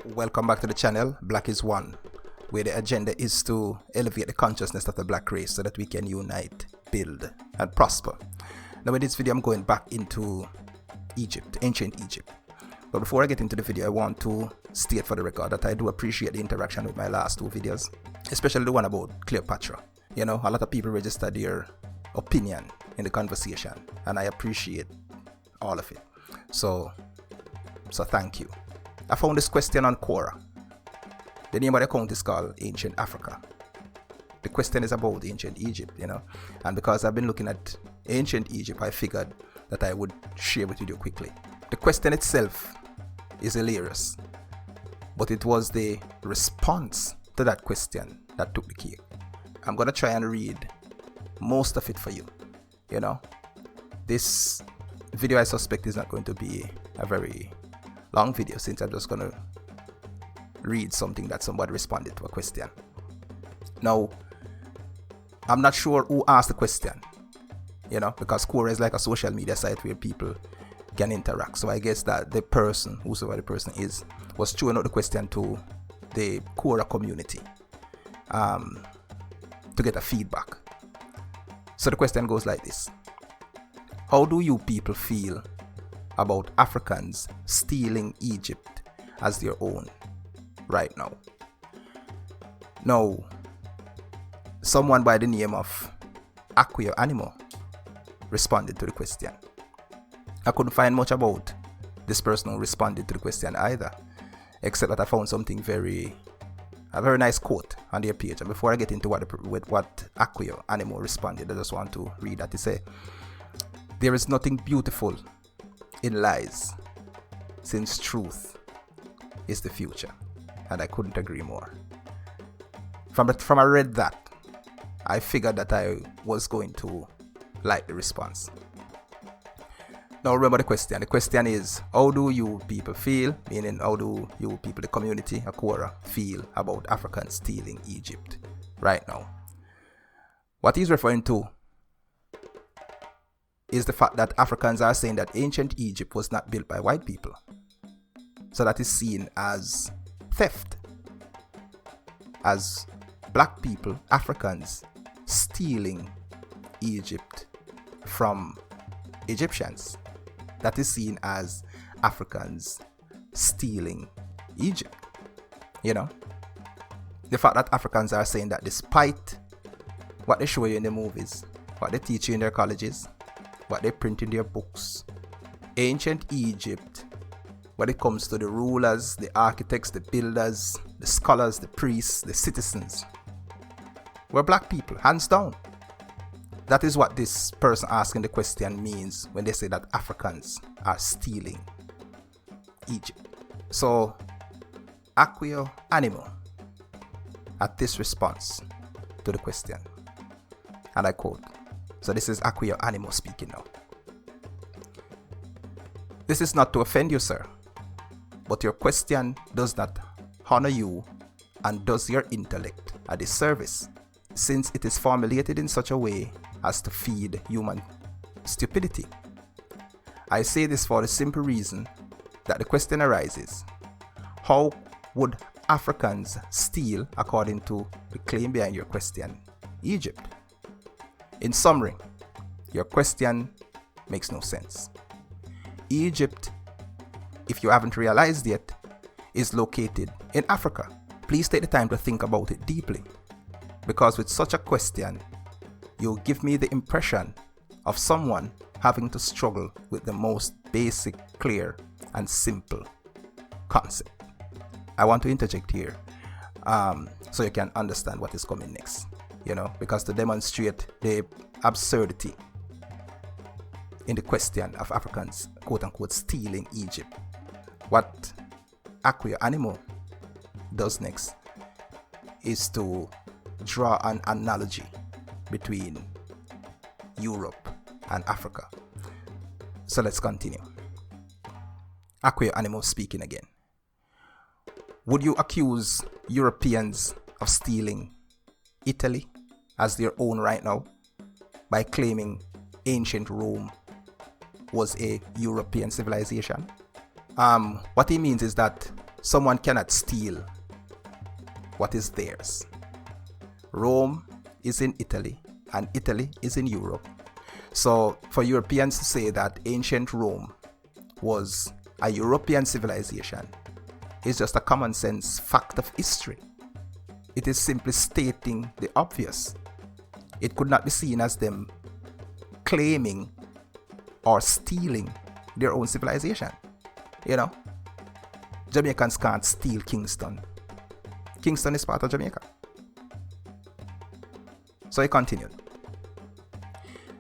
Welcome back to the channel, Black is One, where the agenda is to elevate the consciousness of the black race so that we can unite, build, and prosper. Now in this video I'm going back into Egypt, ancient Egypt. But before I get into the video, I want to state for the record that I do appreciate the interaction with my last two videos, especially the one about Cleopatra. You know, a lot of people registered their opinion in the conversation, and I appreciate all of it. So thank you. I found this question on Quora. The name of the account is called Ancient Africa. The question is about ancient Egypt, you know, and because I've been looking at ancient Egypt, I figured that I would share with you quickly. The question itself is hilarious, but it was the response to that question that took the cake. I'm gonna try and read most of it for you. You know, this video I suspect is not going to be a very long video, since I'm just gonna read something that somebody responded to a question. Now, I'm not sure who asked the question, you know, because Quora is like a social media site where people can interact. So I guess that the person, whoever the person is, was throwing out the question to the Quora community to get a feedback. So the question goes like this: how do you people feel about Africans stealing Egypt as their own right now? Now, someone by the name of Aequo Animo responded to the question. I couldn't find much about this person who responded to the question either, except that I found something a very nice quote on their page. And before I get into what Aequo Animo responded, I just want to read that. He said, "There is nothing beautiful in lies, since truth is the future." And I couldn't agree more. From I read that, I figured that I was going to like the response. Now remember the question. The question is, how do you people feel, meaning how do you people, the community, Quora, feel about Africans stealing Egypt right now? What he's referring to is the fact that Africans are saying that ancient Egypt was not built by white people. So that is seen as theft, as black people, Africans, stealing Egypt from Egyptians. That is seen as Africans stealing Egypt. You know, the fact that Africans are saying that despite what they show you in the movies, what they teach you in their colleges, what they print in their books, ancient Egypt, when it comes to the rulers, the architects, the builders, the scholars, the priests, the citizens, were black people, hands down. That is what this person asking the question means when they say that Africans are stealing Egypt. So, Aequo Animo at this response to the question, and I quote, so this is Aequo Animo speaking now. "This is not to offend you, sir, but your question does not honor you and does your intellect a disservice, since it is formulated in such a way as to feed human stupidity. I say this for the simple reason that the question arises: how would Africans steal, according to the claim behind your question, Egypt? In summary, your question makes no sense. Egypt, if you haven't realized yet, is located in Africa. Please take the time to think about it deeply, because with such a question, you'll give me the impression of someone having to struggle with the most basic, clear, and simple concept." I want to interject here so you can understand what is coming next, you know, because to demonstrate the absurdity in the question of Africans, quote-unquote, stealing Egypt. What Aequo Animo does next is to draw an analogy between Europe and Africa. So let's continue. Aequo Animo speaking again. "Would you accuse Europeans of stealing Italy as their own right now by claiming ancient Rome was a European civilization?" What he means is that Someone cannot steal what is theirs. Rome is in Italy, and Italy is in Europe. So for Europeans to say that ancient Rome was a European civilization is just a common sense fact of history. It is simply stating the obvious. It could not be seen as them claiming or stealing their own civilization. You know, Jamaicans can't steal Kingston. Kingston is part of Jamaica. So he continued.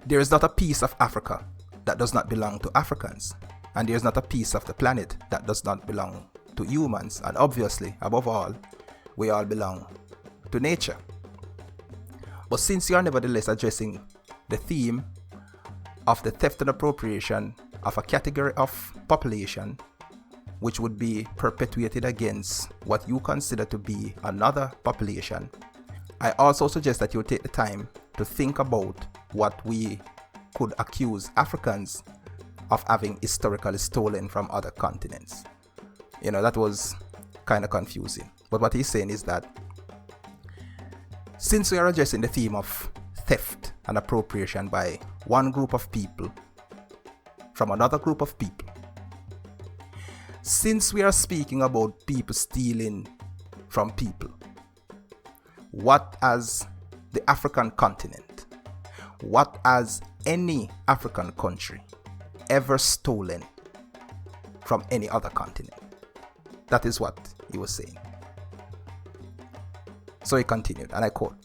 There is not a piece of Africa that does not belong to Africans, and there is not a piece of the planet that does not belong to humans, and obviously, above all, we all belong to nature. But since you are nevertheless addressing the theme of the theft and appropriation of a category of population which would be perpetuated against what you consider to be another population, I also suggest that you take the time to think about what we could accuse Africans of having historically stolen from other continents. You know, that was kind of confusing. But what he's saying is that since we are addressing the theme of theft and appropriation by one group of people from another group of people, since we are speaking about people stealing from people, what has the African continent, what has any African country ever stolen from any other continent? That is what he was saying. So he continued, and I quote,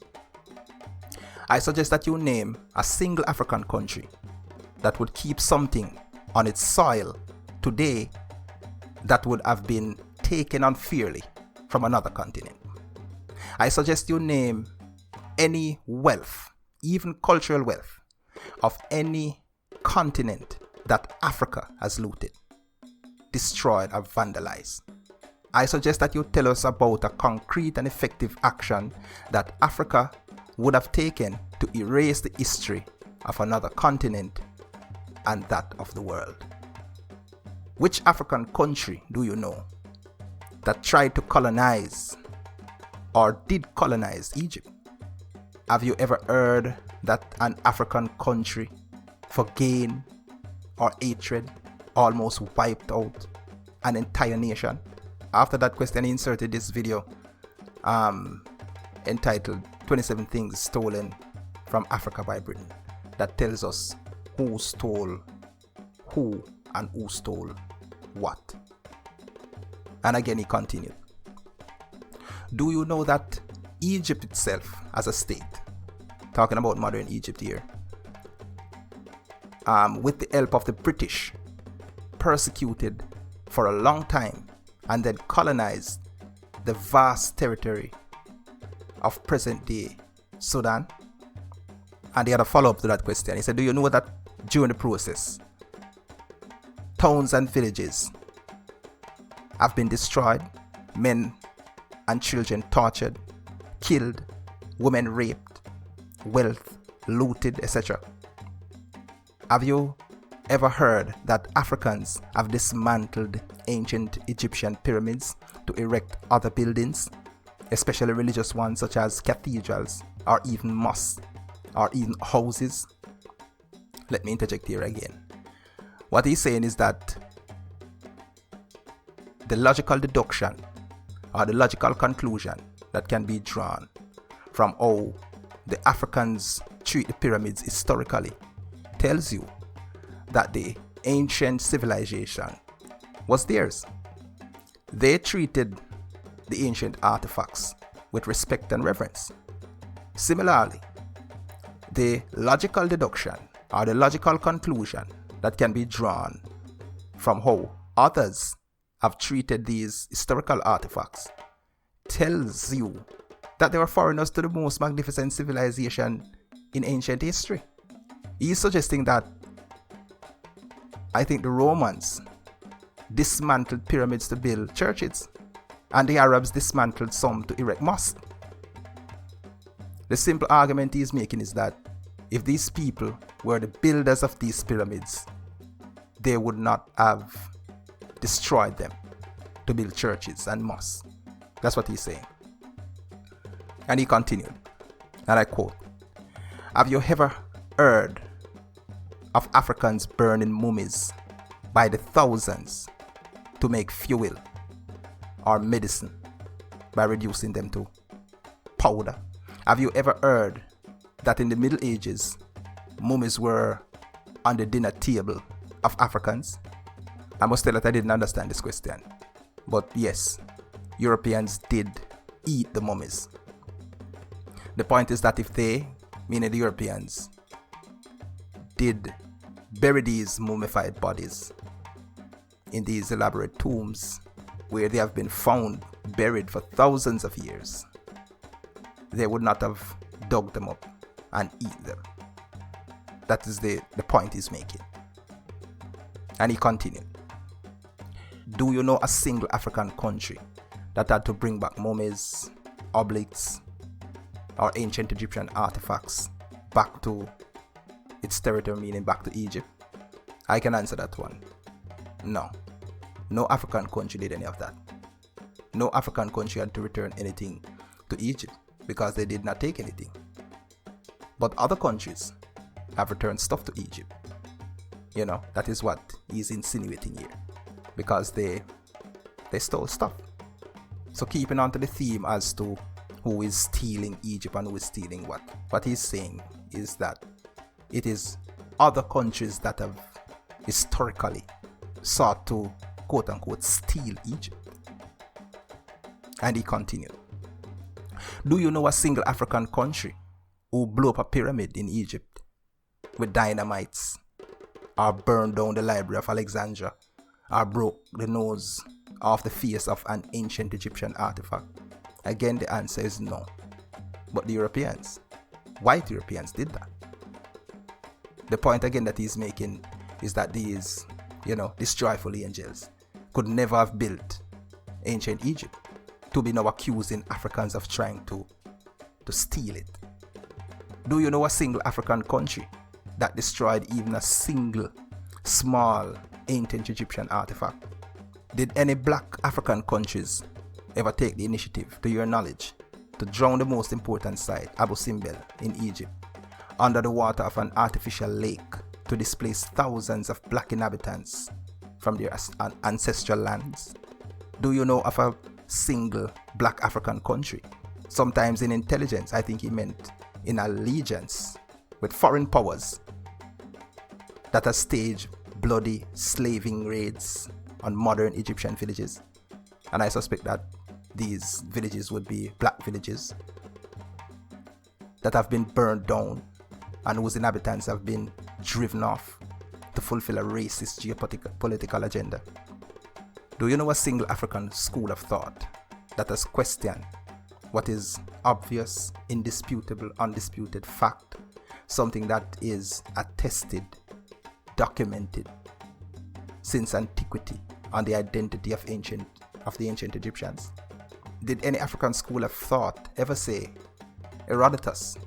I suggest that you name a single African country that would keep something on its soil today that would have been taken unfairly from another continent. I suggest you name any wealth, even cultural wealth, of any continent that Africa has looted, destroyed, or vandalized. I suggest that you tell us about a concrete and effective action that Africa would have taken to erase the history of another continent and that of the world. Which African country do you know that tried to colonize or did colonize Egypt? Have you ever heard that an African country, for gain or hatred, almost wiped out an entire nation? After that question, he inserted this video entitled 27 Things Stolen from Africa by Britain, that tells us who stole who and who stole what. And again he continued, do you know that Egypt itself as a state, talking about modern Egypt here, with the help of the British, persecuted for a long time and then colonized the vast territory of present-day Sudan? And he had a follow-up to that question. He said, do you know that during the process, towns and villages have been destroyed, men and children tortured, killed, women raped, wealth looted, etc.? Have you ever heard that Africans have dismantled ancient Egyptian pyramids to erect other buildings, especially religious ones such as cathedrals or even mosques or even houses? Let me interject here again. What he's saying is that the logical deduction or the logical conclusion that can be drawn from how the Africans treat the pyramids historically tells you that the ancient civilization was theirs. They treated the ancient artifacts with respect and reverence. Similarly, the logical deduction or the logical conclusion that can be drawn from how others have treated these historical artifacts tells you that they were foreigners to the most magnificent civilization in ancient history. He's suggesting that I think the Romans dismantled pyramids to build churches, and the Arabs dismantled some to erect mosques. The simple argument he's making is that if these people were the builders of these pyramids, they would not have destroyed them. to build churches and mosques. That's what he's saying. And he continued, and I quote, "Have you ever heard of Africans burning mummies by the thousands to make fuel or medicine by reducing them to powder? Have you ever heard that in the Middle Ages, mummies were on the dinner table of Africans?" I must tell that I didn't understand this question. But yes, Europeans did eat the mummies. The point is that if they, meaning the Europeans, did bury these mummified bodies in these elaborate tombs where they have been found buried for thousands of years, they would not have dug them up and eat them. That is the point he's making. And he continued, "Do you know a single African country that had to bring back mummies, obelisks, or ancient Egyptian artifacts back to its territory, meaning back to Egypt?" I can answer that one. No. No African country did any of that. No African country had to return anything to Egypt because they did not take anything. But other countries have returned stuff to Egypt. That is what he's insinuating here. Because they stole stuff. So keeping on to the theme as to who is stealing Egypt and who is stealing what he's saying is that it is other countries that have historically sought to quote unquote steal Egypt. And he continued, "Do you know a single African country who blew up a pyramid in Egypt with dynamites, or burned down the Library of Alexandria, or broke the nose off the face of an ancient Egyptian artifact?" Again, the answer is no. But the Europeans, white Europeans, did that. The point again that he's making is that these joyful angels could never have built ancient Egypt, to be now accusing Africans of trying to steal it. Do you know a single African country that destroyed even a single small ancient Egyptian artifact? Did any black African countries ever take the initiative, to your knowledge, to drown the most important site, Abu Simbel in Egypt, under the water of an artificial lake to displace thousands of black inhabitants from their ancestral lands? Do you know of a single black African country, sometimes in intelligence, I think he meant in allegiance with foreign powers, that has staged bloody slaving raids on modern Egyptian villages? And I suspect that these villages would be black villages that have been burned down and whose inhabitants have been driven off to fulfill a racist geopolitical agenda. Do you know a single African school of thought that has questioned what is obvious, indisputable, undisputed fact, something that is attested, documented since antiquity, on the identity of the ancient Egyptians? Did any African school of thought ever say Herodotus,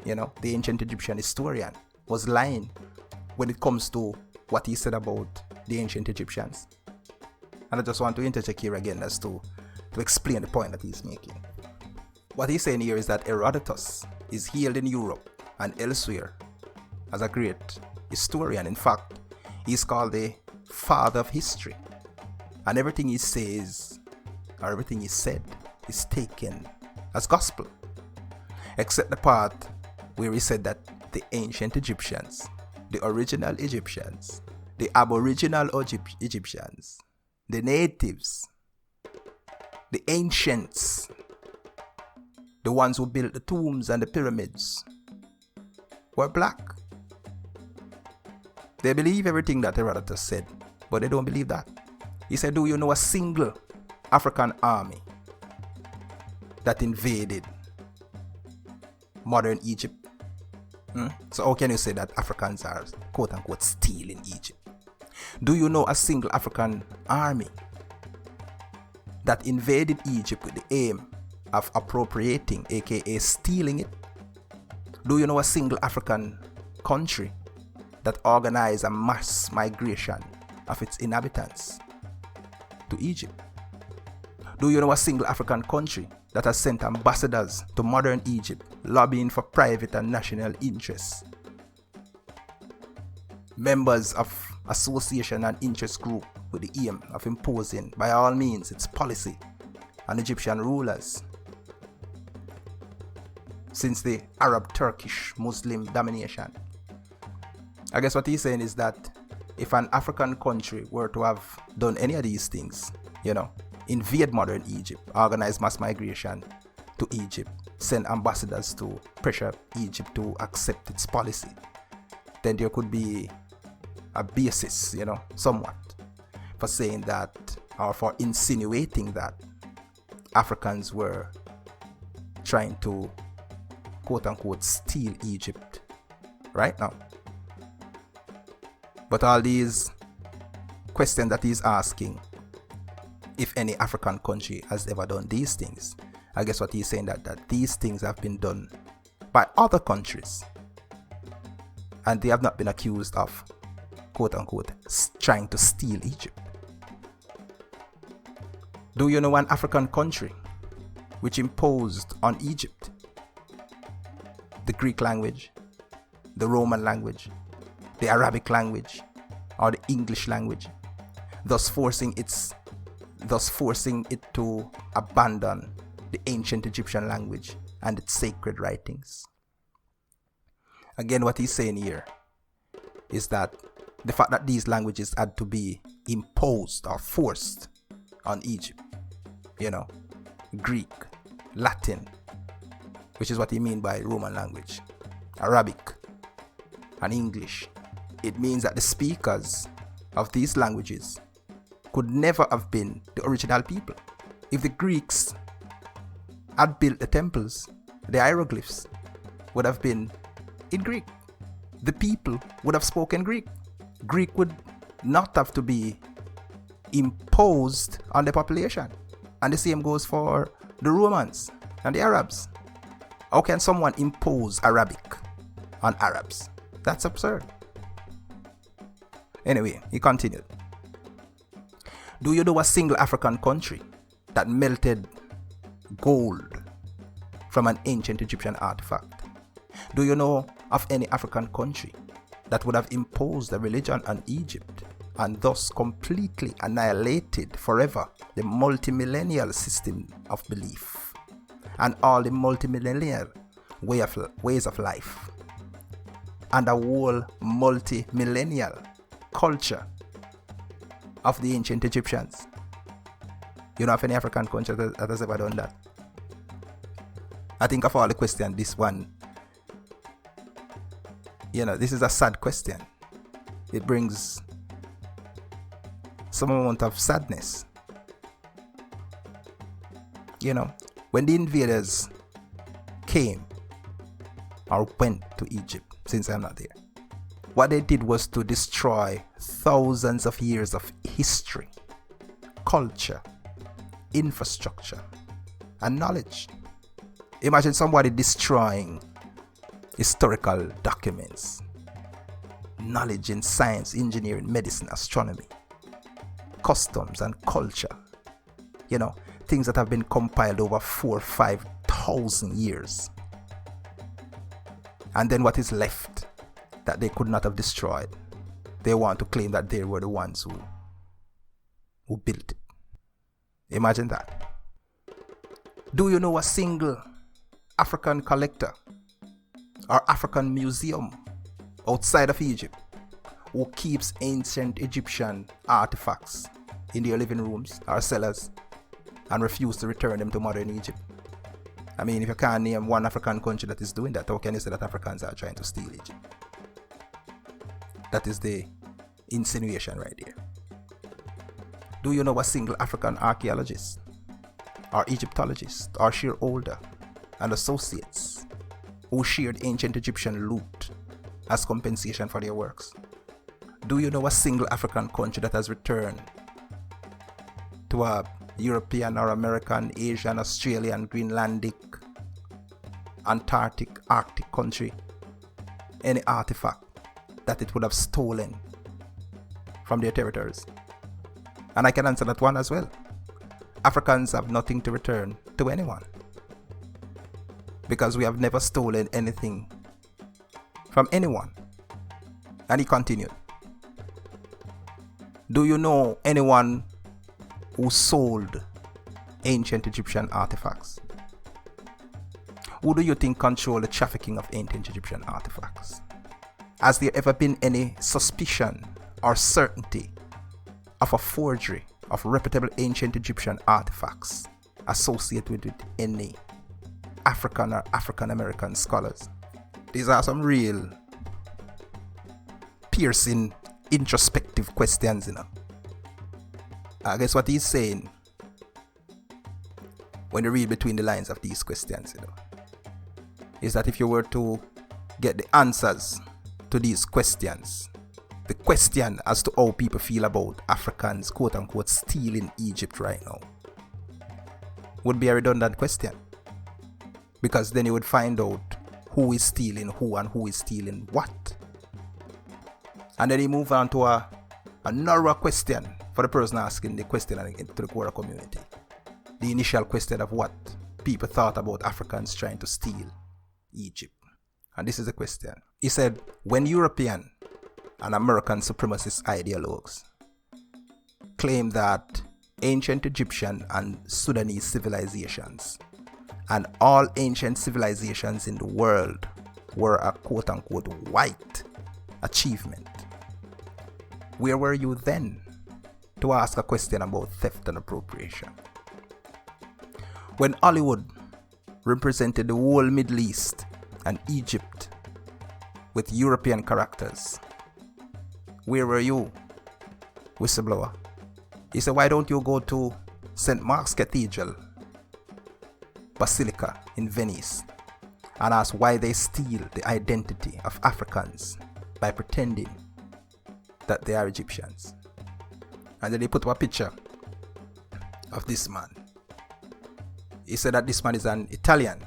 the ancient Egyptian historian, was lying when it comes to what he said about the ancient Egyptians? And I just want to interject here again as to explain the point that he's making. What he's saying here is that Herodotus is hailed in Europe and elsewhere as a great historian. In fact, he's called the father of history. And everything he says, or everything he said, is taken as gospel. Except the part where he said that the ancient Egyptians, the original Egyptians, the aboriginal Egyptians, the natives, the ancients, the ones who built the tombs and the pyramids, were black. They believe everything that Herodotus said, but they don't believe that. He said, do you know a single African army that invaded modern Egypt? So how can you say that Africans are quote unquote stealing Egypt? Do you know a single African army that invaded Egypt with the aim of appropriating, aka stealing it? Do you know a single African country that organized a mass migration of its inhabitants? to Egypt? Do you know a single African country that has sent ambassadors to modern Egypt lobbying for private and national interests? Members of association and interest group with the aim of imposing by all means its policy on Egyptian rulers since the Arab-Turkish Muslim domination. I guess what he's saying is that if an African country were to have done any of these things, invade modern Egypt, organize mass migration to Egypt, send ambassadors to pressure Egypt to accept its policy, then there could be a basis, somewhat, for saying that, or for insinuating that Africans were trying to, quote unquote, steal Egypt right now. But all these questions that he's asking, if any African country has ever done these things, I guess what he's saying that these things have been done by other countries and they have not been accused of, quote unquote, trying to steal Egypt. Do you know an African country which imposed on Egypt the Greek language, the Roman language, the Arabic language, or the English language, thus forcing it to abandon the ancient Egyptian language and its sacred writings? Again, what he's saying here is that the fact that these languages had to be imposed or forced on Egypt, Greek, Latin, which is what he means by Roman language, Arabic, and English, it means that the speakers of these languages could never have been the original people. If the Greeks had built the temples, the hieroglyphs would have been in Greek. The people would have spoken Greek. Greek would not have to be imposed on the population. And the same goes for the Romans and the Arabs. How can someone impose Arabic on Arabs? That's absurd. Anyway, he continued. Do you know a single African country that melted gold from an ancient Egyptian artifact? Do you know of any African country that would have imposed a religion on Egypt and thus completely annihilated forever the multimillennial system of belief and all the multimillennial ways of life and a whole multimillennial culture of the ancient Egyptians? You know of any African country that has ever done that? I think of all the questions, this one, this is a sad question. It brings some amount of sadness. When the invaders came or went to Egypt, since I'm not there, what they did was to destroy thousands of years of history, culture, infrastructure, and knowledge. Imagine somebody destroying historical documents, knowledge in science, engineering, medicine, astronomy, customs and culture. Things that have been compiled over 4,000 or 5,000 years. And then what is left that they could not have destroyed, they want to claim that they were the ones who built it. Imagine that. Do you know a single African collector or African museum outside of Egypt who keeps ancient Egyptian artifacts in their living rooms or cellars and refuse to return them to modern Egypt? I mean, if you can't name one African country that is doing that, how can you say that Africans are trying to steal Egypt? That is the insinuation right there. Do you know a single African archaeologist or Egyptologist or shareholder and associates who shared ancient Egyptian loot as compensation for their works? Do you know a single African country that has returned to a European or American, Asian, Australian, Greenlandic, Antarctic, Arctic country any artifact that it would have stolen from their territories? And I can answer that one as well. Africans have nothing to return to anyone, because we have never stolen anything from anyone. And he continued, do you know anyone who sold ancient Egyptian artifacts? Who do you think controlled the trafficking of ancient Egyptian artifacts? Has there ever been any suspicion or certainty of a forgery of reputable ancient Egyptian artifacts associated with any African or African American scholars? These are some real piercing, introspective questions, you know. I guess what he's saying, when you read between the lines of these questions, you know, is that if you were to get the answers to these questions, the question as to how people feel about Africans, quote unquote, stealing Egypt right now, would be a redundant question. Because then you would find out who is stealing who and who is stealing what. And then you move on to a narrower question for the person asking the question to the Quora community. The initial question of what people thought about Africans trying to steal Egypt. And this is the question. He said, when European and American supremacist ideologues claim that ancient Egyptian and Sudanese civilizations and all ancient civilizations in the world were a quote-unquote white achievement, where were you then to ask a question about theft and appropriation? When Hollywood represented the whole Middle East and Egypt with European characters, where were you, whistleblower? He said, why don't you go to St. Mark's Cathedral, Basilica in Venice, and ask why they steal the identity of Africans by pretending that they are Egyptians? And then they put up a picture of this man. He said that this man is an Italian,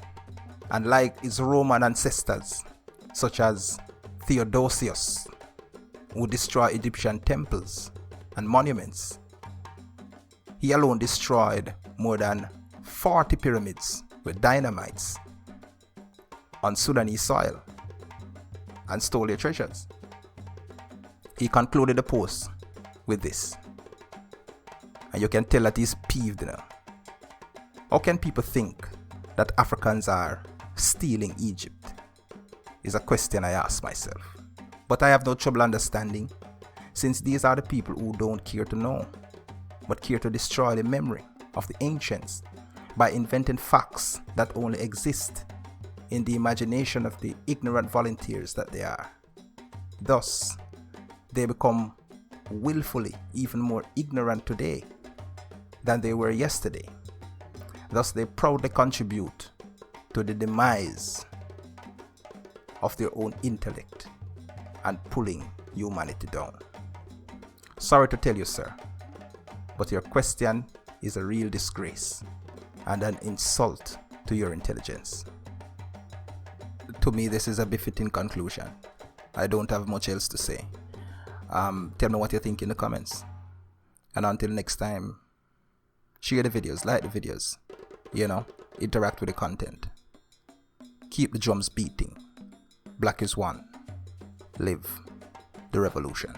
and like his Roman ancestors, such as Theodosius, who destroyed Egyptian temples and monuments, he alone destroyed more than 40 pyramids with dynamites on Sudanese soil and stole their treasures. He concluded the post with this, and you can tell that he's peeved now. How can people think that Africans are stealing Egypt? Is a question I ask myself. But I have no trouble understanding, since these are the people who don't care to know, but care to destroy the memory of the ancients by inventing facts that only exist in the imagination of the ignorant volunteers that they are. Thus, they become willfully even more ignorant today than they were yesterday. Thus, they proudly contribute to the demise of their own intellect and pulling humanity down. Sorry to tell you, sir, but your question is a real disgrace and an insult to your intelligence. To me, this is a befitting conclusion. I don't have much else to say. Tell me what you think in the comments. And until next time, share the videos, like the videos, interact with the content. Keep the drums beating. Black is one. Live the revolution.